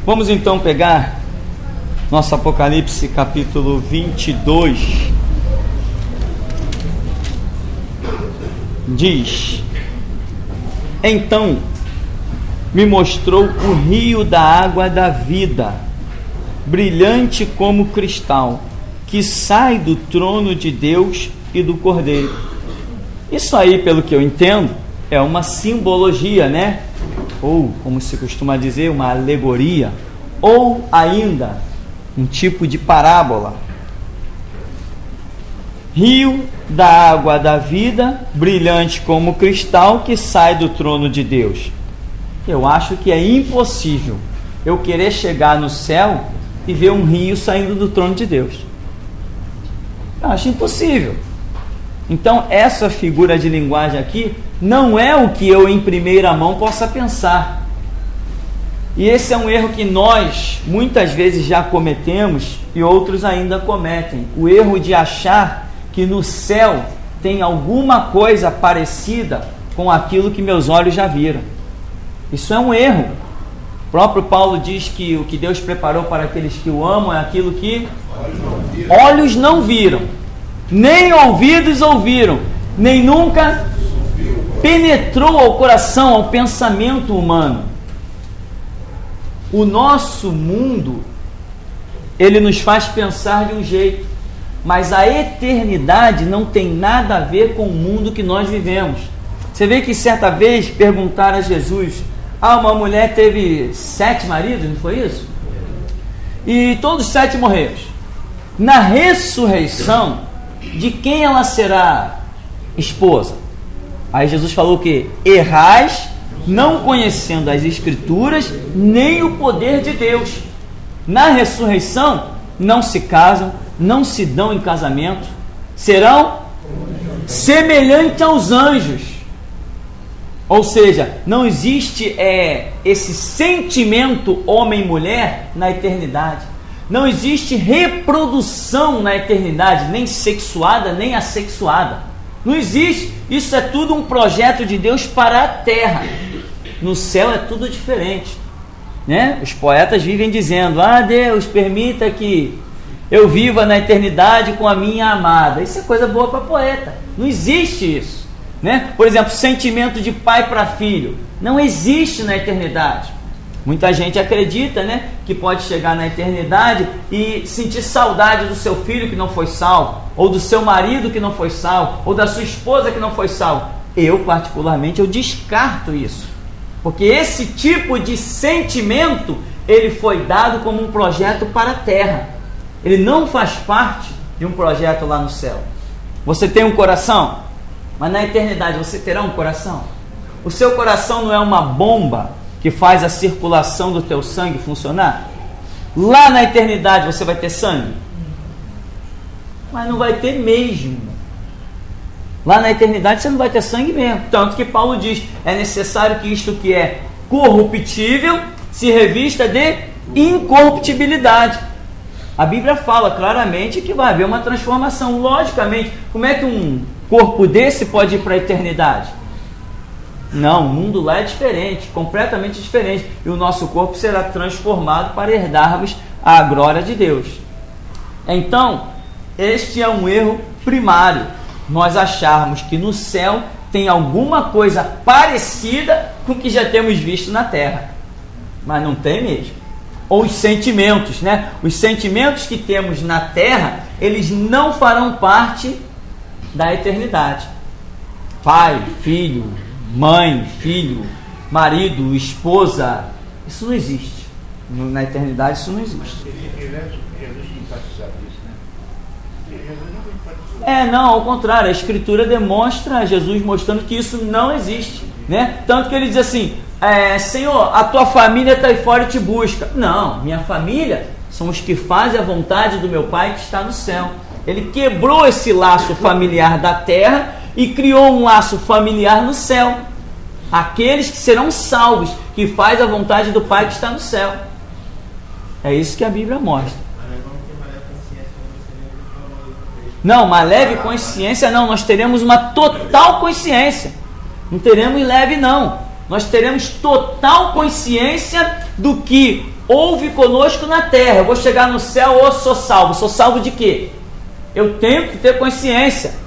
Vamos então pegar nosso Apocalipse capítulo 22. Diz: então me mostrou o rio da água da vida, brilhante como cristal, que sai do trono de Deus e do Cordeiro. Isso aí, pelo que eu entendo, é uma simbologia, né? Ou, como se costuma dizer, uma alegoria, ou ainda um tipo de parábola. Rio da água da vida, brilhante como cristal, que sai do trono de Deus. Eu acho que é impossível eu querer chegar no céu e ver um rio saindo do trono de Deus. Eu acho impossível. Então, essa figura de linguagem aqui não é o que eu em primeira mão possa pensar. E esse é um erro que nós muitas vezes já cometemos e outros ainda cometem. O erro de achar que no céu tem alguma coisa parecida com aquilo que meus olhos já viram. Isso é um erro. O próprio Paulo diz que o que Deus preparou para aqueles que o amam é aquilo que olhos não viram, nem ouvidos ouviram, nem nunca penetrou ao coração, ao pensamento humano. O nosso mundo, ele nos faz pensar de um jeito, mas a eternidade não tem nada a ver com o mundo que nós vivemos. Você vê que certa vez perguntaram a Jesus: uma mulher teve 7 maridos, não foi isso? E todos 7 morreram. Na ressurreição, de quem ela será esposa? Aí Jesus falou que errais, não conhecendo as Escrituras, nem o poder de Deus. Na ressurreição, não se casam, não se dão em casamento, serão semelhantes aos anjos. Ou seja, não existe esse sentimento homem-mulher na eternidade. Não existe reprodução na eternidade, nem sexuada, nem assexuada. Não existe. Isso é tudo um projeto de Deus para a terra. No céu é tudo diferente, né? Os poetas vivem dizendo: Deus, permita que eu viva na eternidade com a minha amada. Isso é coisa boa para poeta. Não existe isso, né? Por exemplo, sentimento de pai para filho não existe na eternidade. Muita gente acredita, né, que pode chegar na eternidade e sentir saudade do seu filho que não foi salvo, ou do seu marido que não foi salvo, ou da sua esposa que não foi salvo. Eu, particularmente, eu descarto isso, porque esse tipo de sentimento, ele foi dado como um projeto para a terra. Ele não faz parte de um projeto lá no céu. Você tem um coração, mas na eternidade você terá um coração? O seu coração não é uma bomba que faz a circulação do teu sangue funcionar? Lá na eternidade você vai ter sangue? Mas não vai ter mesmo. Lá na eternidade você não vai ter sangue mesmo. Tanto que Paulo diz: é necessário que isto que é corruptível se revista de incorruptibilidade. A Bíblia fala claramente que vai haver uma transformação. Logicamente, como é que um corpo desse pode ir para a eternidade? Não, o mundo lá é diferente, completamente diferente. E o nosso corpo será transformado para herdarmos a glória de Deus. Então, este é um erro primário. Nós acharmos que no céu tem alguma coisa parecida com o que já temos visto na terra. Mas não tem mesmo. Ou os sentimentos, né? Os sentimentos que temos na terra, eles não farão parte da eternidade. Pai, filho, mãe, filho, marido, esposa, isso não existe. Na eternidade isso não existe. Não, ao contrário, a Escritura demonstra, Jesus mostrando que isso não existe, né? Tanto que ele diz assim: Senhor, a tua família está aí fora e te busca. Não, minha família são os que fazem a vontade do meu Pai que está no céu. Ele quebrou esse laço familiar da terra e criou um laço familiar no céu. Aqueles que serão salvos, que fazem a vontade do Pai que está no céu. É isso que a Bíblia mostra. Não, uma leve consciência não. Nós teremos uma total consciência. Não teremos leve não. nós teremos total consciência do que houve conosco na terra. Eu vou chegar no céu, eu sou salvo. Sou salvo de quê? Eu tenho que ter consciência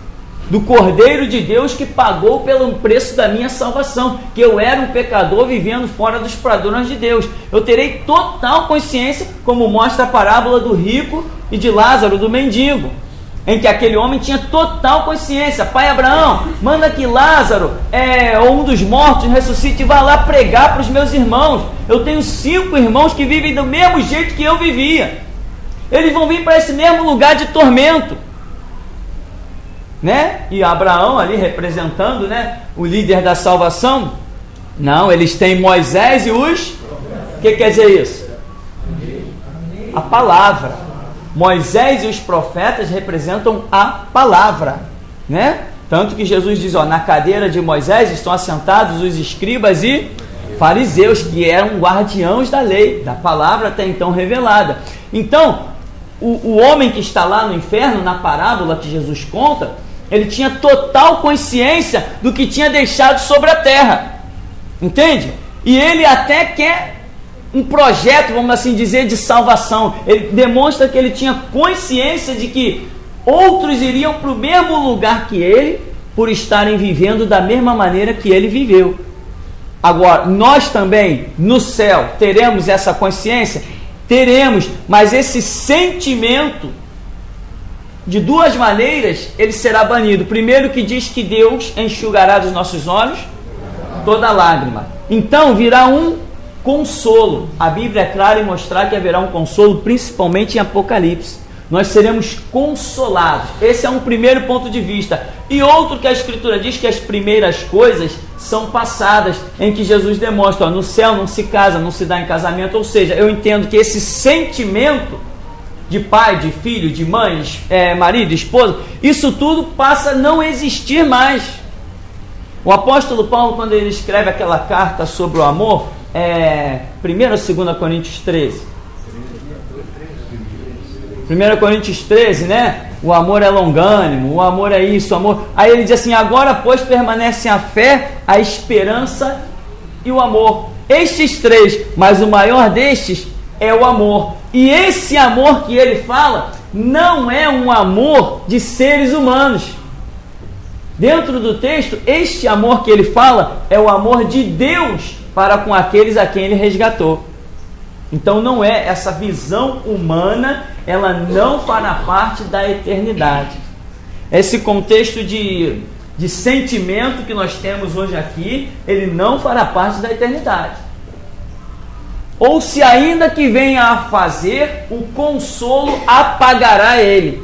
do Cordeiro de Deus que pagou pelo preço da minha salvação, que eu era um pecador vivendo fora dos padrões de Deus. Eu terei total consciência, como mostra a parábola do rico e de Lázaro, do mendigo, em que aquele homem tinha total consciência. Pai Abraão, manda que Lázaro, ou um dos mortos, ressuscite e vá lá pregar para os meus irmãos. Eu tenho 5 irmãos que vivem do mesmo jeito que eu vivia. Eles vão vir para esse mesmo lugar de tormento, né? E Abraão ali representando, né, o líder da salvação. Não, eles têm Moisés e os... O que quer dizer isso? A palavra. Moisés e os profetas representam a palavra, né? Tanto que Jesus diz, na cadeira de Moisés estão assentados os escribas e fariseus, que eram guardiãos da lei, da palavra até então revelada. Então, o homem que está lá no inferno, na parábola que Jesus conta, ele tinha total consciência do que tinha deixado sobre a terra, entende? E ele até quer um projeto, vamos assim dizer, de salvação. Ele demonstra que ele tinha consciência de que outros iriam para o mesmo lugar que ele, por estarem vivendo da mesma maneira que ele viveu. Agora, nós também, no céu, teremos essa consciência? Teremos, mas esse sentimento, de 2 maneiras, ele será banido. Primeiro, que diz que Deus enxugará dos nossos olhos toda lágrima. Então virá um consolo. A Bíblia é clara em mostrar que haverá um consolo, principalmente em Apocalipse. Nós seremos consolados. Esse é um primeiro ponto de vista. E outro que a Escritura diz que as primeiras coisas são passadas, em que Jesus demonstra, no céu não se casa, não se dá em casamento. Ou seja, eu entendo que esse sentimento de pai, de filho, de mãe, marido, esposa, isso tudo passa a não existir mais. O apóstolo Paulo, quando ele escreve aquela carta sobre o amor, 1 ou 2 Coríntios 13? 1 Coríntios 13, né? O amor é longânimo, o amor é isso, o amor... Aí ele diz assim, agora pois permanecem a fé, a esperança e o amor. Estes 3, mas o maior destes é o amor. E esse amor que ele fala não é um amor de seres humanos. Dentro do texto, este amor que ele fala é o amor de Deus para com aqueles a quem ele resgatou. Então não é essa visão humana, ela não fará parte da eternidade. Esse contexto de sentimento que nós temos hoje aqui, ele não fará parte da eternidade. Ou se ainda que venha a fazer, o consolo apagará ele.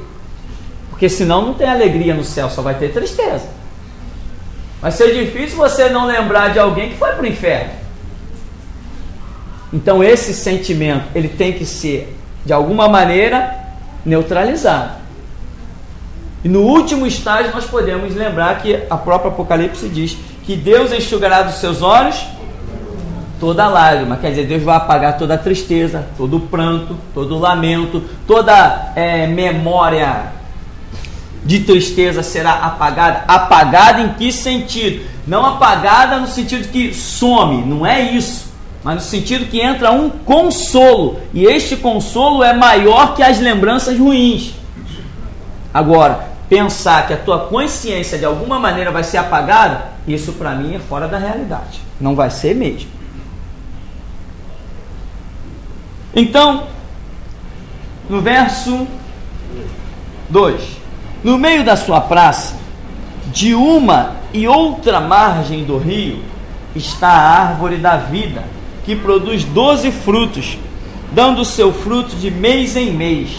Porque senão não tem alegria no céu, só vai ter tristeza. Vai ser difícil você não lembrar de alguém que foi para o inferno. Então esse sentimento, ele tem que ser, de alguma maneira, neutralizado. E no último estágio nós podemos lembrar que a própria Apocalipse diz que Deus enxugará dos seus olhos toda lágrima. Quer dizer, Deus vai apagar toda a tristeza, todo o pranto, todo o lamento, toda memória de tristeza será apagada. Apagada em que sentido? Não apagada no sentido que some, não é isso, mas no sentido que entra um consolo, e este consolo é maior que as lembranças ruins. Agora, pensar que a tua consciência de alguma maneira vai ser apagada, isso para mim é fora da realidade, não vai ser mesmo. Então, no verso 2, no meio da sua praça, de uma e outra margem do rio, está a árvore da vida, que produz 12 frutos, dando o seu fruto de mês em mês.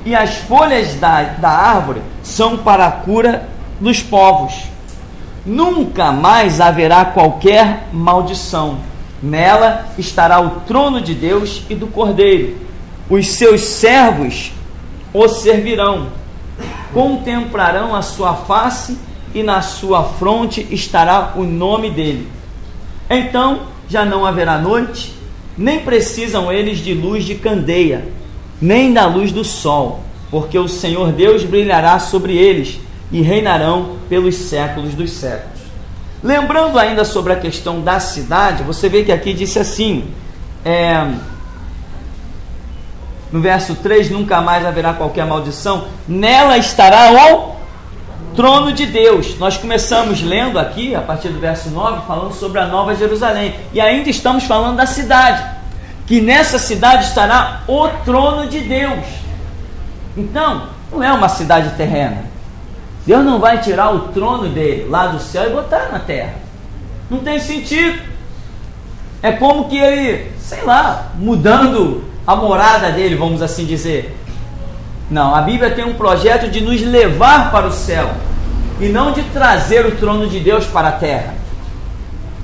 E as folhas da árvore são para a cura dos povos. Nunca mais haverá qualquer maldição. Nela estará o trono de Deus e do Cordeiro. Os seus servos o servirão, contemplarão a sua face, e na sua fronte estará o nome dele. Então já não haverá noite, nem precisam eles de luz de candeia, nem da luz do sol, porque o Senhor Deus brilhará sobre eles, e reinarão pelos séculos dos séculos. Lembrando ainda sobre a questão da cidade, você vê que aqui disse assim, no verso 3, nunca mais haverá qualquer maldição, nela estará o trono de Deus. Nós começamos lendo aqui, a partir do verso 9, falando sobre a Nova Jerusalém, e ainda estamos falando da cidade, que nessa cidade estará o trono de Deus. Então, não é uma cidade terrena. Deus não vai tirar o trono dele lá do céu e botar na terra. Não tem sentido. É como que ele, sei lá, mudando a morada dele, vamos assim dizer. Não, a Bíblia tem um projeto de nos levar para o céu e não de trazer o trono de Deus para a terra.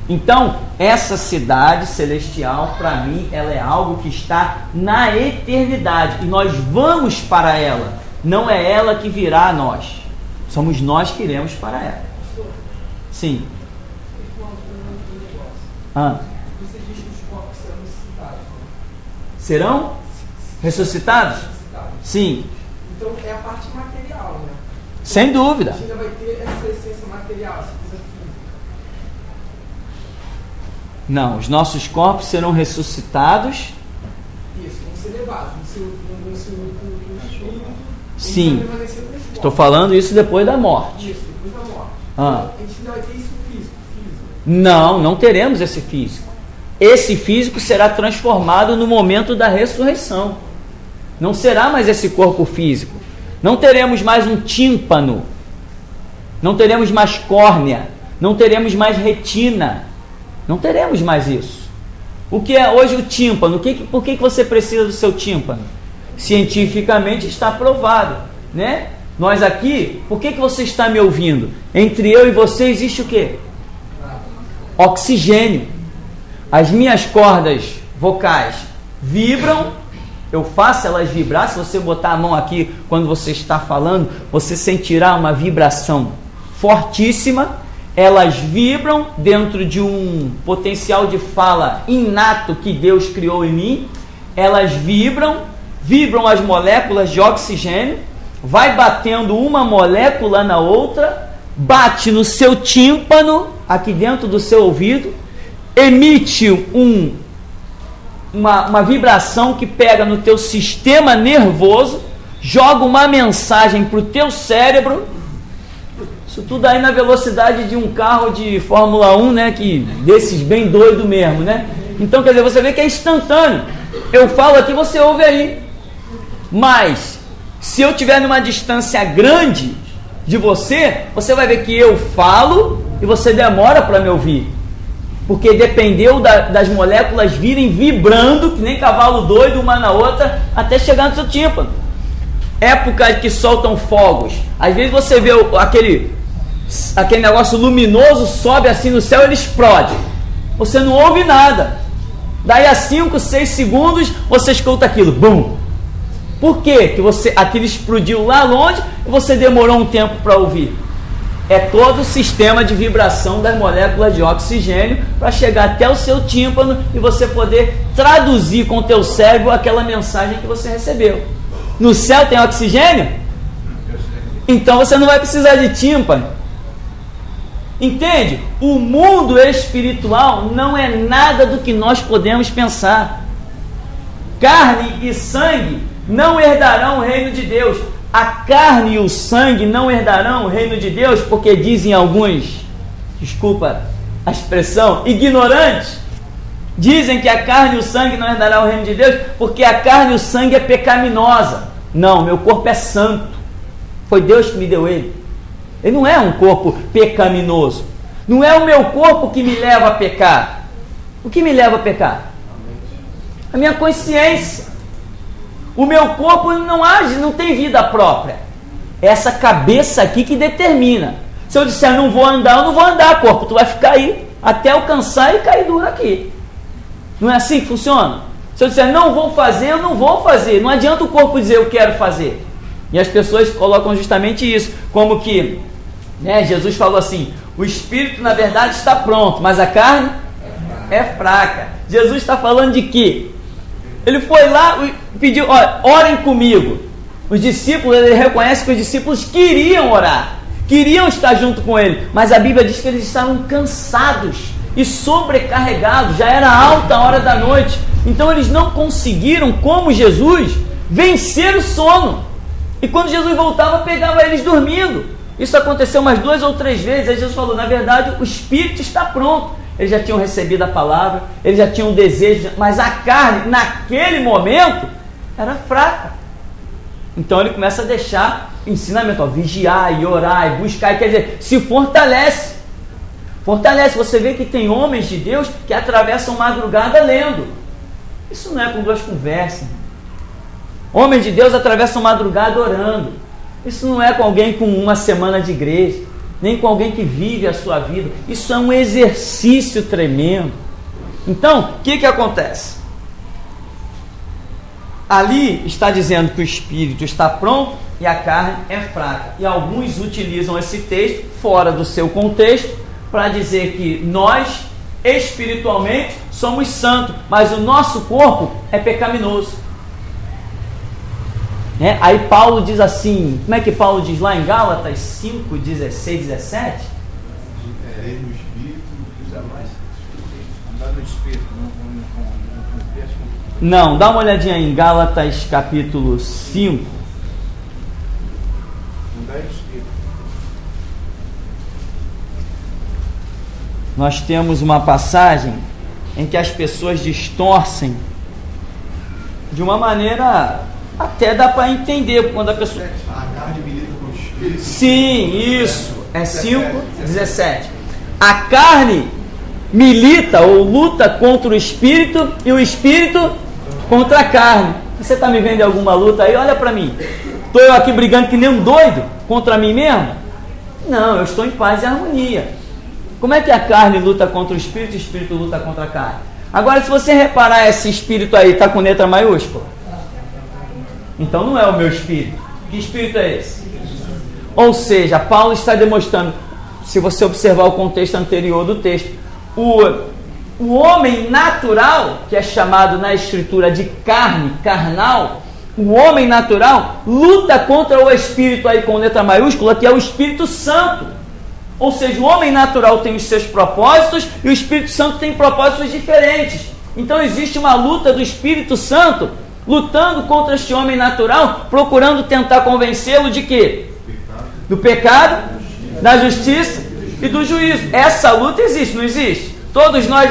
Então, essa cidade celestial, para mim, ela é algo que está na eternidade e nós vamos para ela. Não é ela que virá a nós. Somos nós que iremos para ela. Sim. Você diz que os corpos serão ressuscitados. Serão ressuscitados? Sim. Então é a parte material, né? Sem dúvida. A gente ainda vai ter essa essência material, essa coisa física. Não, os nossos corpos serão ressuscitados. Isso, vão ser levados, vão ser o espírito. Sim. Estou falando isso depois da morte. Isso, depois da morte. A gente ainda vai ter isso físico. Não teremos esse físico. Esse físico será transformado no momento da ressurreição. Não será mais esse corpo físico. Não teremos mais um tímpano. Não teremos mais córnea. Não teremos mais retina. Não teremos mais isso. O que é hoje o tímpano? Por que você precisa do seu tímpano? Cientificamente está provado, né? Nós aqui, por que você está me ouvindo? Entre eu e você existe o quê? Oxigênio. As minhas cordas vocais vibram, eu faço elas vibrar. Se você botar a mão aqui quando você está falando, você sentirá uma vibração fortíssima. Elas vibram dentro de um potencial de fala inato que Deus criou em mim. Elas vibram as moléculas de oxigênio, vai batendo uma molécula na outra, bate no seu tímpano, aqui dentro do seu ouvido, emite uma vibração que pega no teu sistema nervoso, joga uma mensagem para o teu cérebro. Isso tudo aí na velocidade de um carro de Fórmula 1, né? Desses bem doido mesmo, né? Então, quer dizer, você vê que é instantâneo. Eu falo aqui, você ouve aí. Mas, se eu estiver numa distância grande de você, você vai ver que eu falo e você demora para me ouvir. Porque dependeu das moléculas virem vibrando, que nem cavalo doido, uma na outra, até chegar no seu tímpano. Época que soltam fogos. Às vezes você vê aquele negócio luminoso, sobe assim no céu, ele explode. Você não ouve nada. Daí a 5, 6 segundos, você escuta aquilo. Bum! Por quê? Que aquilo explodiu lá longe e você demorou um tempo para ouvir. É todo o sistema de vibração das moléculas de oxigênio para chegar até o seu tímpano e você poder traduzir com o teu cérebro aquela mensagem que você recebeu. No céu tem oxigênio? Então você não vai precisar de tímpano. Entende? O mundo espiritual não é nada do que nós podemos pensar. Carne e sangue não herdarão o reino de Deus. A carne e o sangue não herdarão o reino de Deus, porque dizem alguns, desculpa a expressão, ignorantes, dizem que a carne e o sangue não herdarão o reino de Deus, porque a carne e o sangue é pecaminosa. Não, meu corpo é santo. Foi Deus que me deu ele. Ele não é um corpo pecaminoso. Não é o meu corpo que me leva a pecar. O que me leva a pecar? A minha consciência. O meu corpo não age, não tem vida própria. É essa cabeça aqui que determina. Se eu disser não vou andar, eu não vou andar, corpo. Tu vai ficar aí até alcançar e cair duro aqui. Não é assim que funciona? Se eu disser não vou fazer, eu não vou fazer. Não adianta o corpo dizer eu quero fazer. E as pessoas colocam justamente isso. Como que, né, Jesus falou assim, o espírito na verdade está pronto, mas a carne é fraca. Jesus está falando de quê? Ele foi lá e pediu, orem comigo. Os discípulos, ele reconhece que os discípulos queriam orar, queriam estar junto com ele, mas a Bíblia diz que eles estavam cansados e sobrecarregados, já era alta hora da noite, então eles não conseguiram, como Jesus, vencer o sono, e quando Jesus voltava, pegava eles dormindo. Isso aconteceu umas 2 ou 3 vezes, aí Jesus falou, na verdade, o Espírito está pronto, eles já tinham recebido a palavra, eles já tinham desejo, mas a carne, naquele momento, era fraca. Então ele começa a deixar ensinamento, vigiar e orar e buscar, quer dizer, se fortalece. Fortalece, você vê que tem homens de Deus que atravessam madrugada lendo. Isso não é com 2 conversas. Homens de Deus atravessam madrugada orando. Isso não é com alguém com 1 semana de igreja, nem com alguém que vive a sua vida. Isso é um exercício tremendo. Então, o que acontece? Ali está dizendo que o espírito está pronto e a carne é fraca. E alguns utilizam esse texto fora do seu contexto para dizer que nós, espiritualmente, somos santos, mas o nosso corpo é pecaminoso. Aí Paulo diz assim, como é que Paulo diz lá em Gálatas 5, 16, 17? Erei no espírito, jamais andar no espírito, não, dá uma olhadinha aí em Gálatas capítulo 5. Andar no espírito. Nós temos uma passagem em que as pessoas distorcem de uma maneira, até dá para entender quando a pessoa... A carne milita com o espírito. Sim, isso, é 5:17. A carne milita ou luta contra o espírito e o espírito contra a carne. Você está me vendo em alguma luta aí? Olha para mim. Estou eu aqui brigando que nem um doido contra mim mesmo? Não, eu estou em paz e harmonia. Como é que a carne luta contra o espírito e o espírito luta contra a carne? Agora, se você reparar, esse espírito aí está com letra maiúscula. Então não é o meu espírito. Que espírito é esse? Ou seja, Paulo está demonstrando, se você observar o contexto anterior do texto, o homem natural, que é chamado na escritura de carne, carnal, o homem natural luta contra o espírito aí com letra maiúscula, que é o Espírito Santo. Ou seja, o homem natural tem os seus propósitos e o Espírito Santo tem propósitos diferentes. Então existe uma luta do Espírito Santo lutando contra este homem natural, procurando tentar convencê-lo de quê? Do pecado, da justiça e do juízo. Essa luta existe, não existe? Todos nós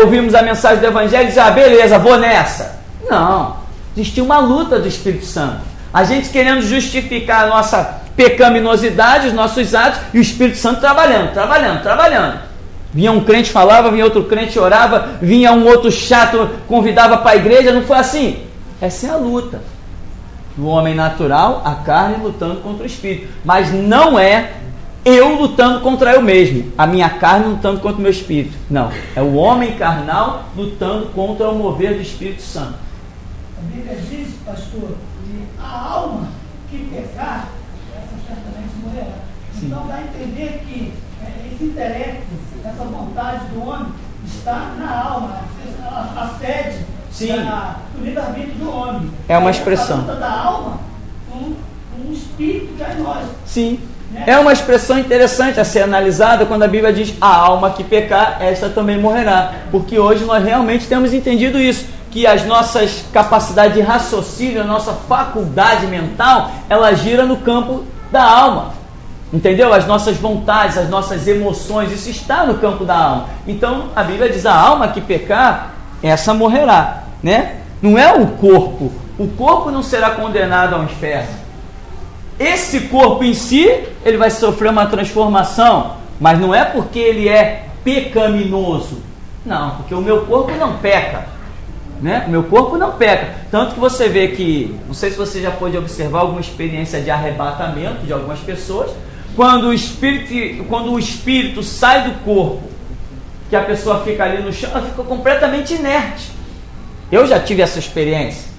ouvimos a mensagem do Evangelho e dizemos, beleza, vou nessa. Não, existe uma luta do Espírito Santo. A gente querendo justificar a nossa pecaminosidade, os nossos atos, e o Espírito Santo trabalhando. Vinha um crente falava, vinha outro crente orava, vinha um outro chato, convidava para a igreja, não foi assim? Essa é a luta. O homem natural, a carne lutando contra o Espírito. Mas não é eu lutando contra eu mesmo, a minha carne lutando contra o meu Espírito. Não, é o homem carnal lutando contra o mover do Espírito Santo. A Bíblia diz, pastor, que a alma que pecar, essa certamente morrerá. Sim. Então dá a entender que esse intelecto, essa vontade do homem está na alma, a sede do livre-arbítrio do homem. É uma expressão. A luta da alma com o espírito que é em nós. Sim. É uma expressão interessante a ser analisada quando a Bíblia diz a alma que pecar, esta também morrerá. Porque hoje nós realmente temos entendido isso, que as nossas capacidades de raciocínio, a nossa faculdade mental, ela gira no campo da alma. Entendeu? As nossas vontades, as nossas emoções, isso está no campo da alma. Então a Bíblia diz, a alma que pecar, essa morrerá, né? Não é o corpo não será condenado ao inferno. Esse corpo em si, ele vai sofrer uma transformação, mas não é porque ele é pecaminoso. Não, porque o meu corpo não peca, né? O meu corpo não peca. Tanto que você vê que, não sei se você já pôde observar alguma experiência de arrebatamento de algumas pessoas, quando o espírito sai do corpo, que a pessoa fica ali no chão, ela fica completamente inerte. Eu já tive essa experiência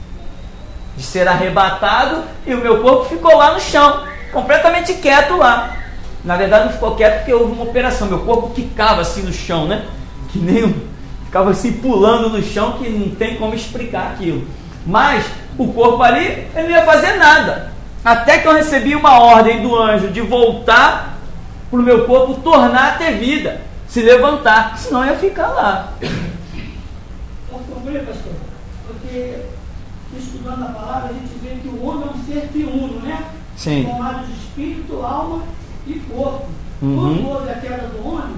de ser arrebatado e o meu corpo ficou lá no chão, completamente quieto lá. Na verdade não ficou quieto porque houve uma operação, meu corpo quicava assim no chão, né? Que nem ficava assim pulando no chão, que não tem como explicar aquilo. Mas o corpo ali, ele não ia fazer nada. até que eu recebi uma ordem do anjo de voltar para o meu corpo, tornar a ter vida, se levantar, senão eu ia ficar lá. Pastor, porque estudando a palavra, a gente vê que o homem é um ser triuno, né? Sim. Formado de espírito, alma e corpo. Uhum. Quando houve a queda do homem,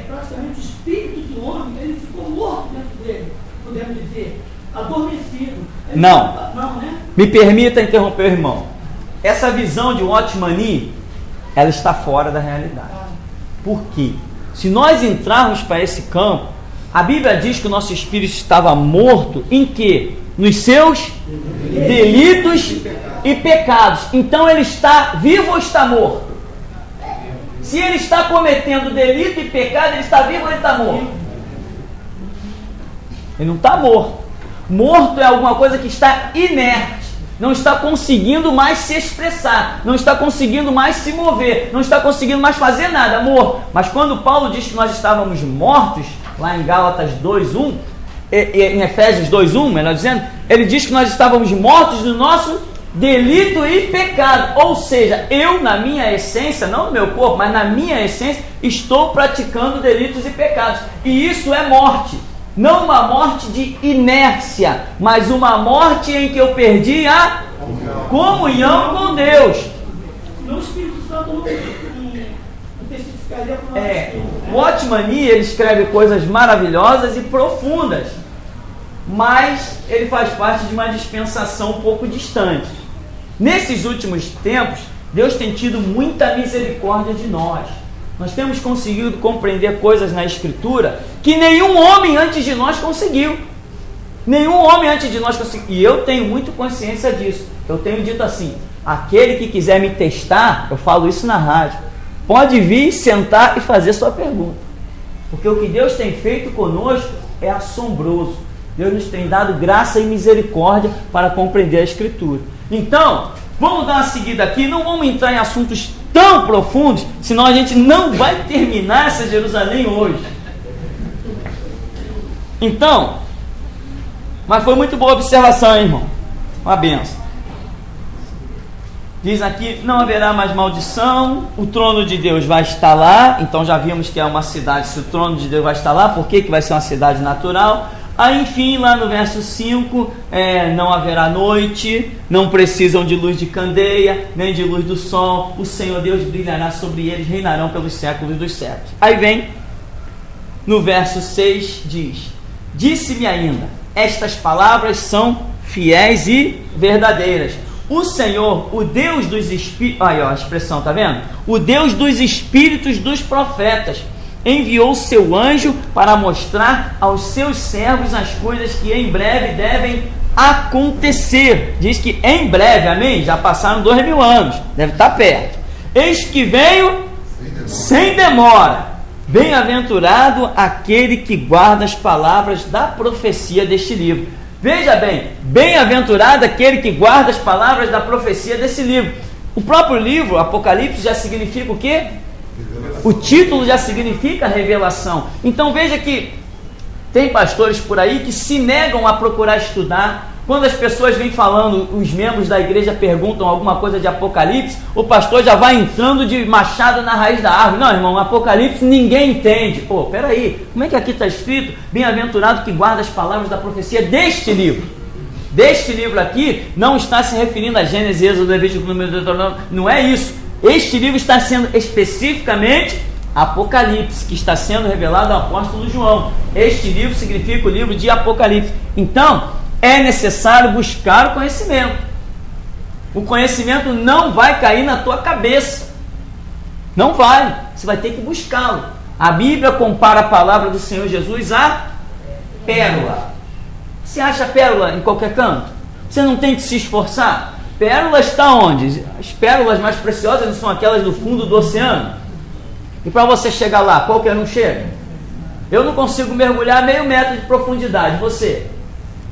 praticamente o espírito do homem, ele ficou morto dentro dele, podemos dizer, adormecido. Não. Não, né? Me permita interromper o irmão. Essa visão de Watchman Nee, ela está fora da realidade. Por quê? Se nós entrarmos para esse campo, a Bíblia diz que o nosso espírito estava morto em quê? Nos seus delitos e pecados. Então ele está vivo ou está morto? Se ele está cometendo delito e pecado, ele está vivo ou ele está morto? Ele não está morto. Morto é alguma coisa que está inerte, não está conseguindo mais se expressar, não está conseguindo mais se mover, não está conseguindo mais fazer nada, morto. Mas quando Paulo diz que nós estávamos mortos, lá em Gálatas 2:1, em Efésios 2:1, melhor dizendo, ele diz que nós estávamos mortos no nosso delito e pecado. Ou seja, eu na minha essência, não no meu corpo, mas na minha essência, estou praticando delitos e pecados. E isso é morte. Não uma morte de inércia, mas uma morte em que eu perdi a comunhão com Deus. No Espírito Santo não testificaria para nós. Watchman Nee, ele escreve coisas maravilhosas e profundas, mas ele faz parte de uma dispensação um pouco distante. Nesses últimos tempos, Deus tem tido muita misericórdia de nós. Nós temos conseguido compreender coisas na Escritura que nenhum homem antes de nós conseguiu. Nenhum homem antes de nós conseguiu. E eu tenho muito consciência disso. Eu tenho dito assim, aquele que quiser me testar, eu falo isso na rádio, pode vir, sentar e fazer sua pergunta. Porque o que Deus tem feito conosco é assombroso. Deus nos tem dado graça e misericórdia para compreender a Escritura. Então, vamos dar uma seguida aqui, não vamos entrar em assuntos tão profundos, senão a gente não vai terminar essa Jerusalém hoje. Então, mas foi muito boa observação, hein, irmão? Uma benção. Diz aqui, não haverá mais maldição, o trono de Deus vai estar lá. Então já vimos que é uma cidade, se o trono de Deus vai estar lá, por que vai ser uma cidade natural? Aí, enfim, lá no verso 5, não haverá noite, não precisam de luz de candeia, nem de luz do sol, o Senhor Deus brilhará sobre eles, reinarão pelos séculos dos séculos. Aí vem, no verso 6, diz, disse-me ainda, estas palavras são fiéis e verdadeiras. O Senhor, o Deus dos espíritos, aí ó, a expressão, tá vendo? O Deus dos espíritos dos profetas, enviou seu anjo para mostrar aos seus servos as coisas que em breve devem acontecer. Diz que em breve, amém? Já passaram 2000 anos, deve estar perto. Eis que venho sem demora. Bem-aventurado aquele que guarda as palavras da profecia deste livro. Veja bem, bem-aventurado aquele que guarda as palavras da profecia desse livro. O próprio livro, Apocalipse, já significa o quê? O título já significa revelação. Então veja que tem pastores por aí que se negam a procurar estudar. Quando as pessoas vêm falando, os membros da igreja perguntam alguma coisa de Apocalipse, o pastor já vai entrando de machado na raiz da árvore. Não, irmão, Apocalipse ninguém entende. Pô, peraí, como é que aqui está escrito? Bem-aventurado que guarda as palavras da profecia deste livro. Deste livro aqui não está se referindo a Gênesis, Êxodo, Levítico, Número, Deuteronômio. Não é isso. Este livro está sendo especificamente Apocalipse, que está sendo revelado ao apóstolo João. Este livro significa o livro de Apocalipse. Então, é necessário buscar o conhecimento. O conhecimento não vai cair na tua cabeça. Não vai. Você vai ter que buscá-lo. A Bíblia compara a palavra do Senhor Jesus a pérola. Você acha pérola em qualquer canto? Você não tem que se esforçar? Pérola está onde? As pérolas mais preciosas não são aquelas do fundo do oceano? E para você chegar lá, qualquer um chega? Eu não consigo mergulhar meio metro de profundidade, você?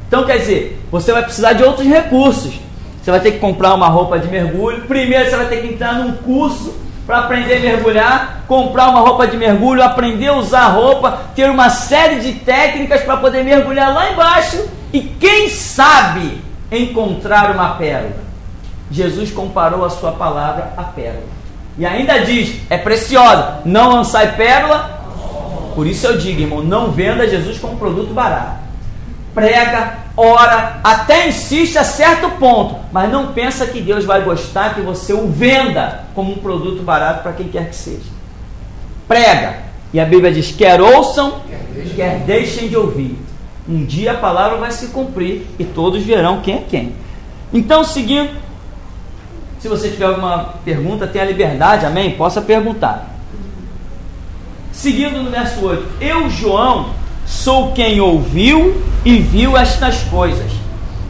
Então quer dizer, você vai precisar de outros recursos. Você vai ter que comprar uma roupa de mergulho. Primeiro você vai ter que entrar num curso para aprender a mergulhar, comprar uma roupa de mergulho, aprender a usar a roupa, ter uma série de técnicas para poder mergulhar lá embaixo e quem sabe encontrar uma pérola. Jesus comparou a sua palavra à pérola. E ainda diz, é preciosa, não lançai pérola. Por isso eu digo, irmão, não venda Jesus como produto barato. Prega, ora, até insiste a certo ponto, mas não pensa que Deus vai gostar que você o venda como um produto barato para quem quer que seja. Prega, e a Bíblia diz, quer ouçam, quer deixem de ouvir. Um dia a palavra vai se cumprir e todos verão quem é quem. Então, seguindo, se você tiver alguma pergunta, tenha liberdade, amém? Possa perguntar. Seguindo no verso 8, eu, João, sou quem ouviu e viu estas coisas.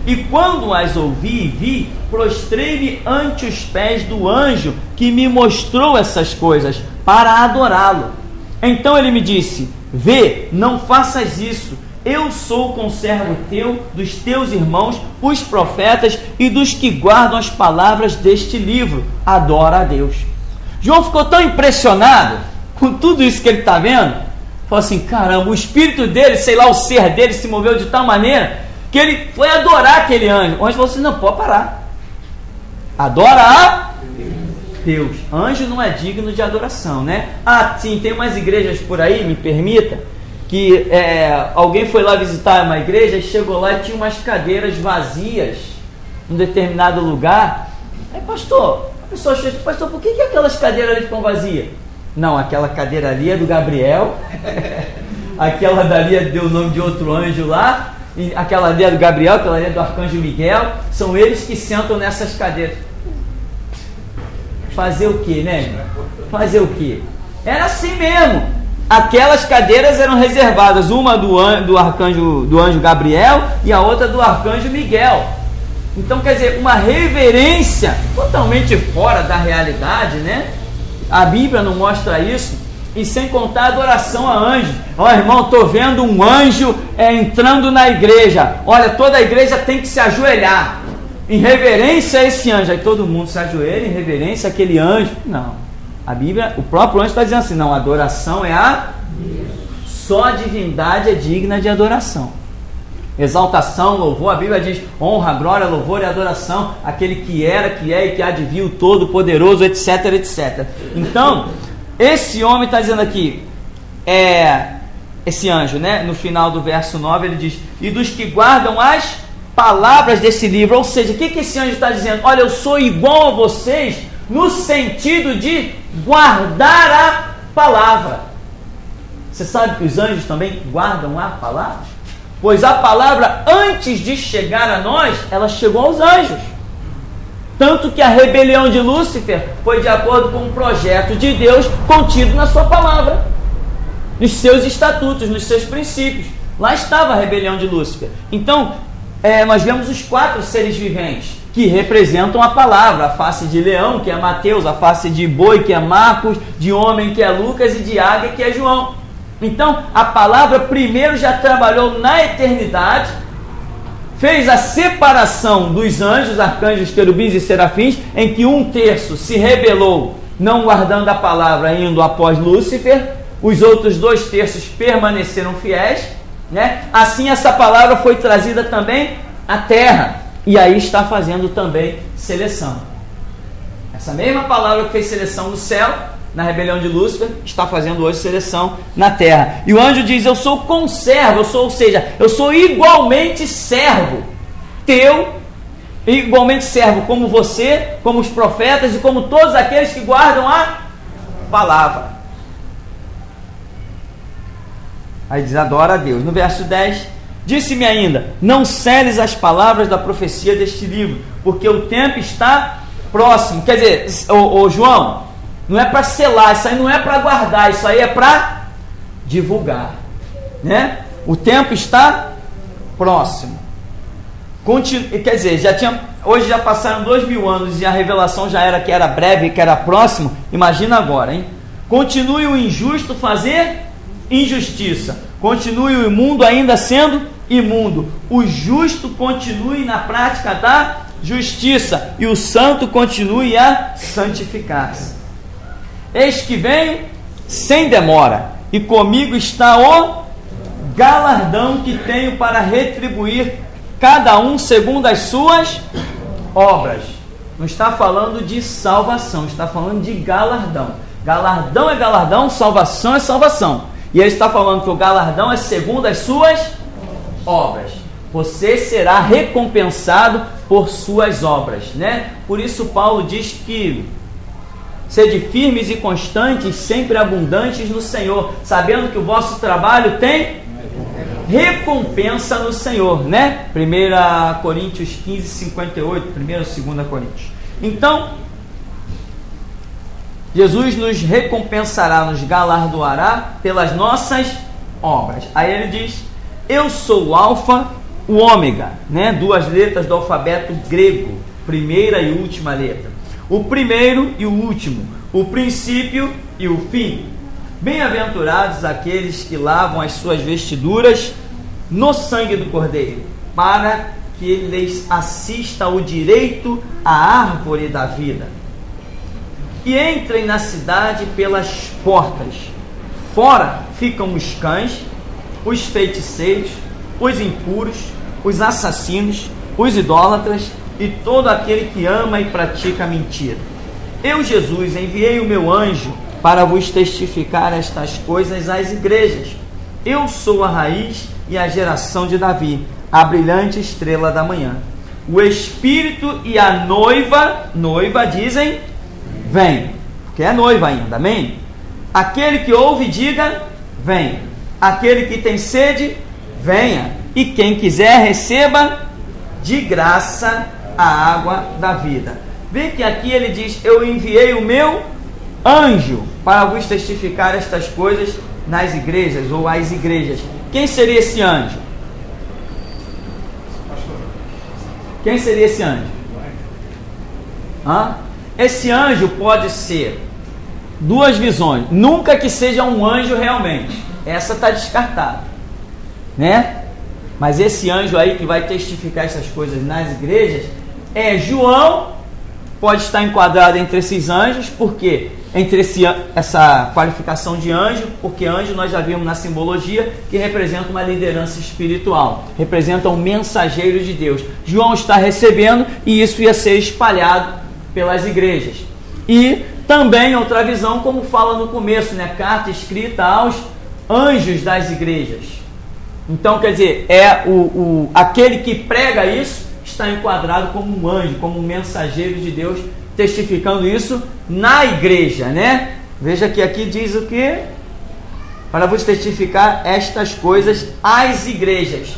E quando as ouvi e vi, prostrei-me ante os pés do anjo que me mostrou essas coisas, para adorá-lo. Então ele me disse, vê, não faças isso. Eu sou conservo teu, dos teus irmãos, os profetas e dos que guardam as palavras deste livro. Adora a Deus. João ficou tão impressionado com tudo isso que ele está vendo. Falou assim, caramba, o espírito dele, sei lá, o ser dele se moveu de tal maneira que ele foi adorar aquele anjo. O anjo falou assim, não, pode parar. Adora a Deus. Anjo não é digno de adoração, né? Ah, sim, tem umas igrejas por aí, me permita, que alguém foi lá visitar uma igreja e chegou lá e tinha umas cadeiras vazias em determinado lugar. Aí, pastor, a pessoa chega, pastor, por que aquelas cadeiras ali ficam vazias? Não, aquela cadeira ali é do Gabriel, aquela dali deu o nome de outro anjo lá, e aquela ali é do Gabriel, aquela ali é do arcanjo Miguel, são eles que sentam nessas cadeiras. Fazer o que, né? Fazer o que? Era assim mesmo. Aquelas cadeiras eram reservadas, uma do anjo Gabriel e a outra do arcanjo Miguel. Então, quer dizer, uma reverência totalmente fora da realidade, né? A Bíblia não mostra isso. E sem contar a adoração a anjos. Ó, irmão, estou vendo um anjo entrando na igreja. Olha, toda a igreja tem que se ajoelhar em reverência a esse anjo. Aí todo mundo se ajoelha em reverência àquele anjo. Não. A Bíblia, o próprio anjo está dizendo assim, não, a adoração é a Deus. Só a divindade é digna de adoração. Exaltação, louvor, a Bíblia diz honra, glória, louvor e adoração, aquele que era, que é e que há de vir, o Todo-Poderoso, etc, etc. Então, esse homem está dizendo aqui, esse anjo, né? No final do verso 9 ele diz, e dos que guardam as palavras desse livro, ou seja, o que esse anjo está dizendo? Olha, eu sou igual a vocês no sentido de guardar a palavra. Você sabe que os anjos também guardam a palavra? Pois a palavra, antes de chegar a nós, ela chegou aos anjos. Tanto que a rebelião de Lúcifer foi de acordo com o projeto de Deus contido na sua palavra, nos seus estatutos, nos seus princípios. Lá estava a rebelião de Lúcifer. Então, nós vemos os 4 seres viventes que representam a palavra, a face de leão, que é Mateus, a face de boi, que é Marcos, de homem, que é Lucas, e de águia, que é João. Então, a palavra primeiro já trabalhou na eternidade, fez a separação dos anjos, arcanjos, querubins e serafins, em que 1/3 se rebelou, não guardando a palavra, indo após Lúcifer, os outros 2/3 permaneceram fiéis, né? Assim essa palavra foi trazida também à terra, e aí está fazendo também seleção. Essa mesma palavra que fez seleção no céu, na rebelião de Lúcifer, está fazendo hoje seleção na terra. E o anjo diz, eu sou conservo, ou seja, eu sou igualmente servo teu, igualmente servo como você, como os profetas e como todos aqueles que guardam a palavra. Aí diz, adora a Deus. No verso 10, disse-me ainda, não seles as palavras da profecia deste livro, porque o tempo está próximo. Quer dizer, ô João, não é para selar, isso aí não é para guardar, isso aí é para divulgar, né? O tempo está próximo. Quer dizer, hoje já passaram 2000 anos e a revelação já era que era breve, que era próximo. Imagina agora, hein? Continue o injusto fazer injustiça, continue o imundo ainda sendo imundo, o justo continue na prática da justiça e o santo continue a santificar-se. Eis que venho sem demora, e comigo está o galardão que tenho para retribuir cada um segundo as suas obras. Não está falando de salvação, está falando de galardão. Galardão é galardão, salvação é salvação. E ele está falando que o galardão é segundo as suas obras. Você será recompensado por suas obras, né? Por isso Paulo diz que sede firmes e constantes, sempre abundantes no Senhor, sabendo que o vosso trabalho tem recompensa no Senhor, né? 1 Coríntios 15, 58, 1 ou 2 Coríntios. Então, Jesus nos recompensará, nos galardoará pelas nossas obras. Aí ele diz, eu sou o alfa, o ômega, né? 2 letras do alfabeto grego, primeira e última letra. O primeiro e o último, o princípio e o fim. Bem-aventurados aqueles que lavam as suas vestiduras no sangue do Cordeiro, para que lhes assista o direito à árvore da vida. E entrem na cidade pelas portas. Fora ficam os cães, os feiticeiros, os impuros, os assassinos, os idólatras e todo aquele que ama e pratica mentira. Eu, Jesus, enviei o meu anjo para vos testificar estas coisas às igrejas. Eu sou a raiz e a geração de Davi, a brilhante estrela da manhã. O Espírito e a noiva dizem, vem, porque é noiva ainda, amém? Aquele que ouve, diga, vem. Aquele que tem sede, venha. E quem quiser, receba de graça a água da vida. Vê que aqui ele diz, eu enviei o meu anjo para vos testificar estas coisas nas igrejas, ou às igrejas. Quem seria esse anjo? Quem seria esse anjo? Esse anjo pode ser duas visões. Nunca que seja um anjo realmente. Essa está descartada, né? Mas esse anjo aí que vai testificar essas coisas nas igrejas é João. Pode estar enquadrado entre esses anjos, porque entre essa qualificação de anjo, porque anjo nós já vimos na simbologia que representa uma liderança espiritual, representa um mensageiro de Deus. João está recebendo e isso ia ser espalhado pelas igrejas. E também outra visão, como fala no começo, né? Carta escrita aos anjos das igrejas. Então, quer dizer, aquele que prega isso está enquadrado como um anjo, como um mensageiro de Deus, testificando isso na igreja, né? Veja que aqui diz o que? Para vos testificar estas coisas às igrejas.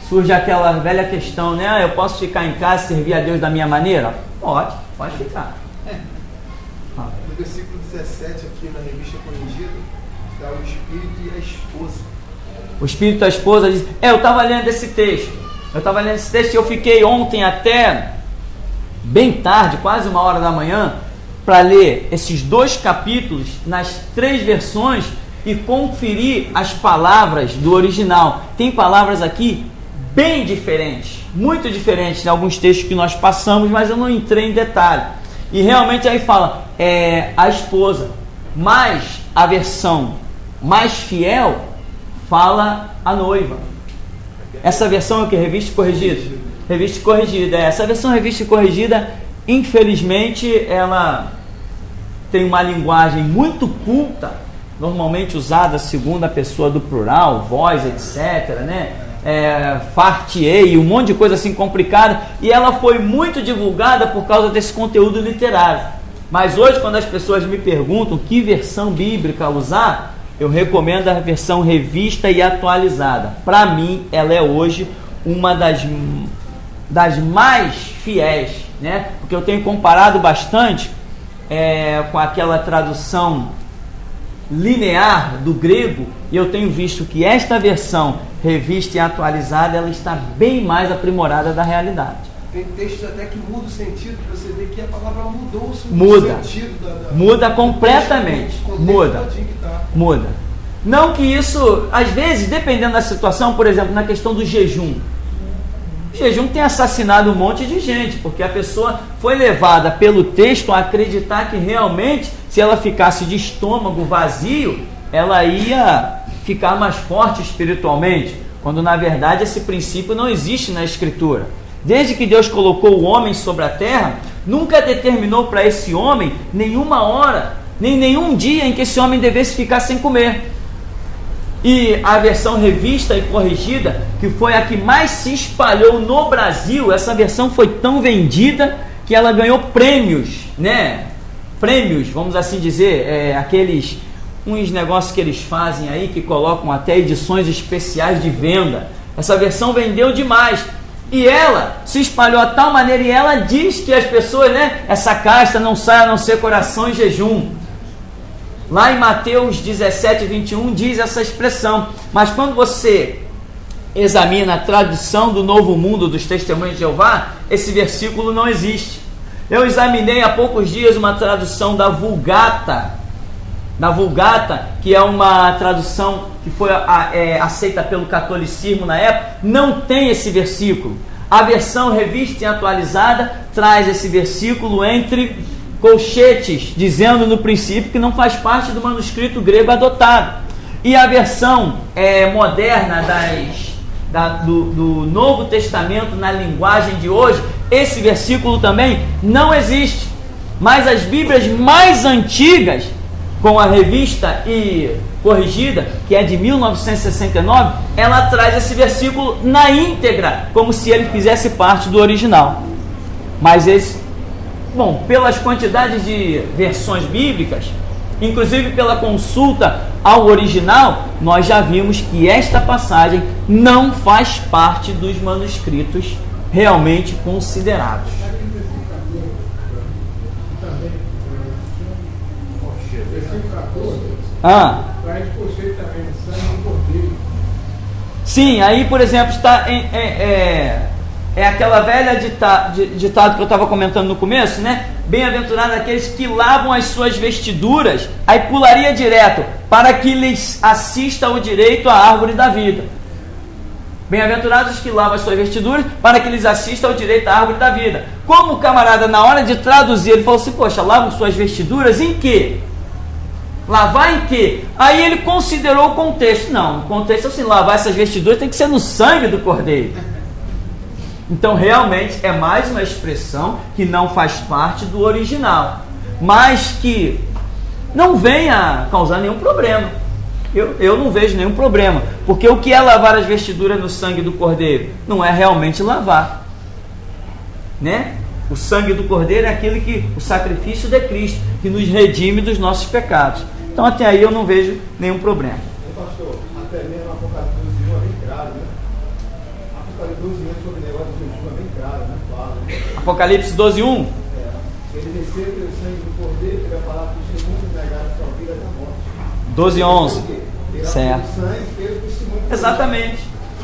Surge aquela velha questão, né? Eu posso ficar em casa e servir a Deus da minha maneira? Pode ficar. No versículo 17 aqui na revista corrigida, está o Espírito e a esposa. O Espírito e a esposa diz, eu estava lendo esse texto. E eu fiquei ontem até bem tarde, quase 1h da manhã, para ler esses 2 capítulos nas 3 versões e conferir as palavras do original. Tem palavras aqui bem diferentes, muito diferentes de alguns textos que nós passamos, mas eu não entrei em detalhe. E realmente aí fala, a esposa, mas a versão mais fiel fala a noiva. Essa versão é o que? Revista e corrigida? Revista e corrigida. Essa versão revista e corrigida, infelizmente, ela tem uma linguagem muito culta, normalmente usada segundo a pessoa do plural, voz, etc., né? Fartiei, um monte de coisa assim complicada, e ela foi muito divulgada por causa desse conteúdo literário. Mas hoje, quando as pessoas me perguntam que versão bíblica usar, eu recomendo a versão revista e atualizada. Para mim, ela é hoje uma das mais fiéis, né? Porque eu tenho comparado bastante com aquela tradução linear do grego, e eu tenho visto que esta versão revista e atualizada, ela está bem mais aprimorada da realidade. Tem textos até que mudam o sentido, para você ver que a palavra mudou o sentido. Muda completamente. Muda. Não que isso, às vezes, dependendo da situação, por exemplo, na questão do jejum. O jejum tem assassinado um monte de gente, porque a pessoa foi levada pelo texto a acreditar que realmente, se ela ficasse de estômago vazio, ela ia ficar mais forte espiritualmente, quando na verdade esse princípio não existe na Escritura. Desde que Deus colocou o homem sobre a terra, nunca determinou para esse homem nenhuma hora, nem nenhum dia em que esse homem devesse ficar sem comer. E a versão revista e corrigida, que foi a que mais se espalhou no Brasil, essa versão foi tão vendida que ela ganhou prêmios, né? Prêmios, vamos assim dizer, uns negócios que eles fazem aí, que colocam até edições especiais de venda. Essa versão vendeu demais. E ela se espalhou a tal maneira, e ela diz que as pessoas, né? Essa casta não sai a não ser coração e jejum. Lá em Mateus 17, 21 diz essa expressão. Mas quando você examina a tradução do Novo Mundo dos Testemunhos de Jeová, esse versículo não existe. Eu examinei há poucos dias uma tradução da Vulgata, que é uma tradução que foi aceita pelo catolicismo na época, não tem esse versículo. A versão revista e atualizada traz esse versículo entre colchetes, dizendo no princípio que não faz parte do manuscrito grego adotado. E a versão moderna do Novo Testamento na linguagem de hoje, esse versículo também não existe. Mas as Bíblias mais antigas, com a revista e corrigida, que é de 1969, ela traz esse versículo na íntegra, como se ele fizesse parte do original. Mas pelas quantidades de versões bíblicas, inclusive pela consulta ao original, nós já vimos que esta passagem não faz parte dos manuscritos realmente considerados. Sim, aí por exemplo está aquela velha ditado que eu estava comentando no começo, né? Bem-aventurados aqueles que lavam as suas vestiduras, aí pularia direto, para que lhes assista o direito à árvore da vida. Bem-aventurados os que lavam as suas vestiduras, para que lhes assista o direito à árvore da vida. Como o camarada, na hora de traduzir, ele falou assim, poxa, lavam suas vestiduras em quê? Lavar em quê? Aí ele considerou o contexto. Não, o contexto é assim, lavar essas vestiduras tem que ser no sangue do cordeiro. Então realmente é mais uma expressão que não faz parte do original, mas que não venha causar nenhum problema. Eu não vejo nenhum problema, porque o que é lavar as vestiduras no sangue do cordeiro? Não é realmente lavar, né? O sangue do cordeiro é o sacrifício de Cristo, que nos redime dos nossos pecados. Então até aí eu não vejo nenhum problema. Pastor, até mesmo Apocalipse 12 é bem claro, né? Apocalipse 12 sobre o negócio de jejum é bem claro, né? Claro, né? Apocalipse 12:1. Ele venceu pelo sangue do cordeiro, pela palavra do testemunho, negar a sua vida até a morte. 12:11. Certo. Exatamente.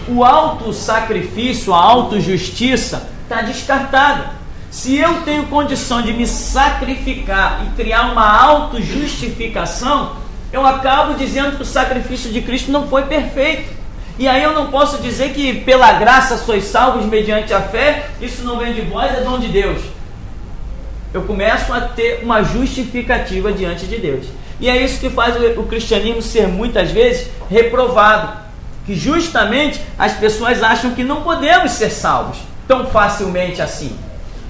O auto-sacrifício, a auto-justiça está descartada. Se eu tenho condição de me sacrificar e criar uma auto-justificação, eu acabo dizendo que o sacrifício de Cristo não foi perfeito. E aí eu não posso dizer que pela graça sois salvos mediante a fé, isso não vem de vós, é dom de Deus. Eu começo a ter uma justificativa diante de Deus. E é isso que faz o cristianismo ser muitas vezes reprovado. Que justamente as pessoas acham que não podemos ser salvos tão facilmente assim.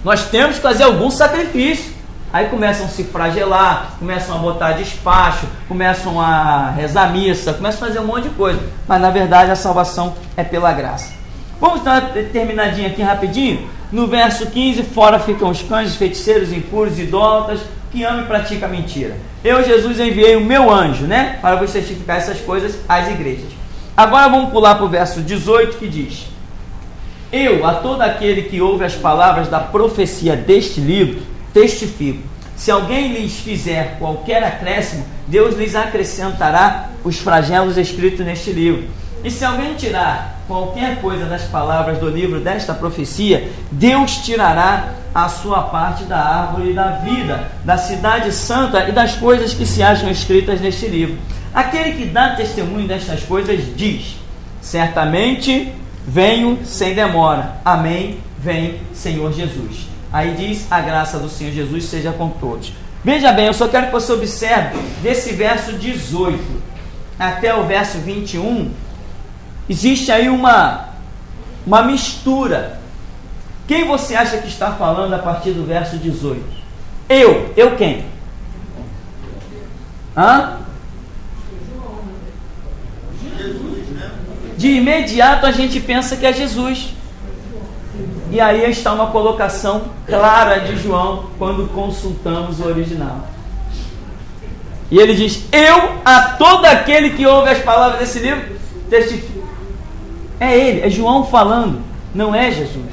Nós temos que fazer algum sacrifício. Aí começam a se flagelar, começam a botar despacho, começam a rezar missa, começam a fazer um monte de coisa. Mas na verdade a salvação é pela graça. Vamos dar uma terminadinha aqui rapidinho. No verso 15, fora ficam os cães, feiticeiros, impuros, idólatras, que amam e praticam mentira. Eu, Jesus, enviei o meu anjo, né? Para vos certificar essas coisas às igrejas. Agora vamos pular para o verso 18 que diz: eu, a todo aquele que ouve as palavras da profecia deste livro, testifico. Se alguém lhes fizer qualquer acréscimo, Deus lhes acrescentará os flagelos escritos neste livro. E se alguém tirar qualquer coisa das palavras do livro desta profecia, Deus tirará a sua parte da árvore da vida, da cidade santa e das coisas que se acham escritas neste livro. Aquele que dá testemunho destas coisas diz: certamente venho sem demora. Amém. Vem, Senhor Jesus. Aí diz: a graça do Senhor Jesus seja com todos. Veja bem, eu só quero que você observe desse verso 18 até o verso 21, existe aí uma mistura Quem você acha que está falando a partir do verso 18? Eu quem? Hã? De imediato a gente pensa que é Jesus. E aí está uma colocação clara de João quando consultamos o original. E ele diz: eu a todo aquele que ouve as palavras desse livro testifico. É ele, é João falando, não é Jesus.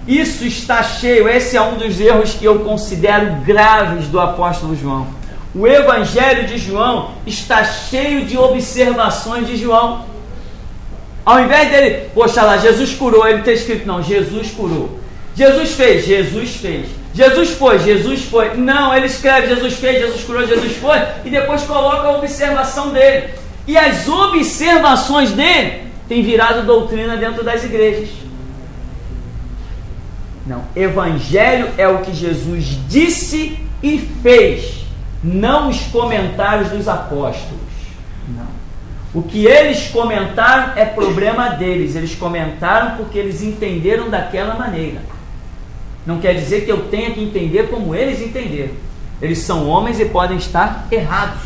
Isso está cheio, esse é um dos erros que eu considero graves do apóstolo João. O evangelho de João está cheio de observações de João. Ao invés dele, poxa lá, Jesus curou, ele tem escrito, não, Jesus curou. Jesus fez, Jesus fez. Jesus foi. Não, ele escreve, Jesus fez, Jesus curou, Jesus foi, e depois coloca a observação dele. E as observações dele têm virado doutrina dentro das igrejas. Não, evangelho é o que Jesus disse e fez, não os comentários dos apóstolos. Não. O que eles comentaram é problema deles. Eles comentaram porque eles entenderam daquela maneira. Não quer dizer que eu tenha que entender como eles entenderam. Eles são homens e podem estar errados.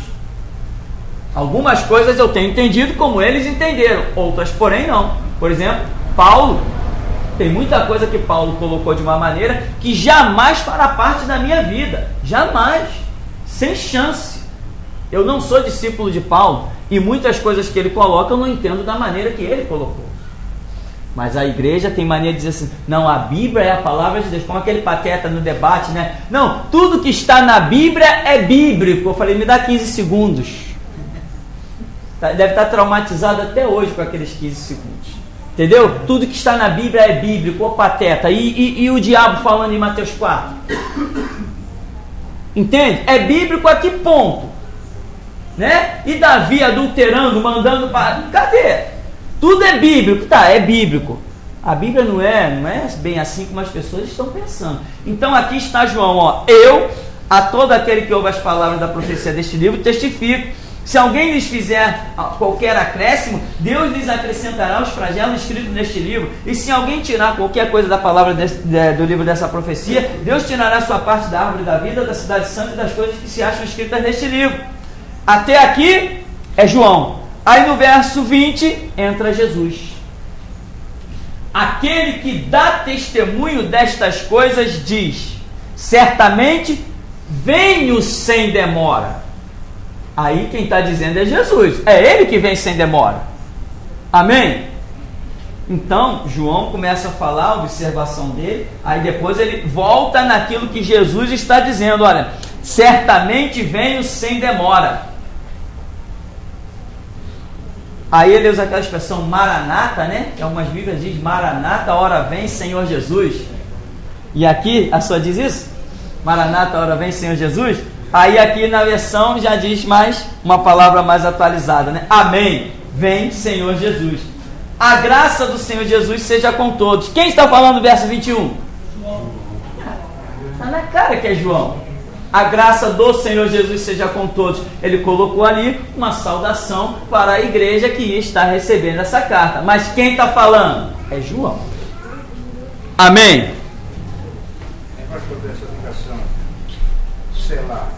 Algumas coisas eu tenho entendido como eles entenderam, outras porém não. Por exemplo, Paulo, tem muita coisa que Paulo colocou de uma maneira que jamais fará parte da minha vida. Jamais. Sem chance. Eu não sou discípulo de Paulo e muitas coisas que ele coloca eu não entendo da maneira que ele colocou. Mas a igreja tem mania de dizer assim: não, a Bíblia é a palavra de Deus, como aquele pateta no debate, né? Não, tudo que está na Bíblia é bíblico. Eu falei, me dá 15 segundos. Deve estar traumatizado até hoje com aqueles 15 segundos. Entendeu? Tudo que está na Bíblia é bíblico, ô pateta. E o diabo falando em Mateus 4? Entende? É bíblico a que ponto? Né? E Davi adulterando, mandando para... Cadê? Tudo é bíblico. Tá, é bíblico. A Bíblia não é bem assim como as pessoas estão pensando. Então aqui está João, ó. Eu, a todo aquele que ouve as palavras da profecia deste livro, testifico. Se alguém lhes fizer qualquer acréscimo, Deus lhes acrescentará os flagelos escritos neste livro. E se alguém tirar qualquer coisa da palavra do livro dessa profecia, Deus tirará sua parte da árvore da vida, da cidade santa e das coisas que se acham escritas neste livro. Até aqui é João. Aí no verso 20 entra Jesus. Aquele que dá testemunho destas coisas diz: certamente venho sem demora. Aí quem está dizendo é Jesus. É ele que vem sem demora. Amém? Então, João começa a falar a observação dele. Aí depois ele volta naquilo que Jesus está dizendo. Olha, certamente venho sem demora. Aí ele usa aquela expressão maranata, né? Que algumas Bíblias diz maranata, hora vem Senhor Jesus. E aqui a sua diz isso? Maranata, hora vem Senhor Jesus. Aí aqui na versão já diz mais uma palavra mais atualizada, né? Amém. Vem Senhor Jesus. A graça do Senhor Jesus seja com todos. Quem está falando no verso 21? João. Está na cara que é João. A graça do Senhor Jesus seja com todos. Ele colocou ali uma saudação para a igreja que está recebendo essa carta. Mas quem está falando? É João. Amém. Pastor, dessa ligação, selar.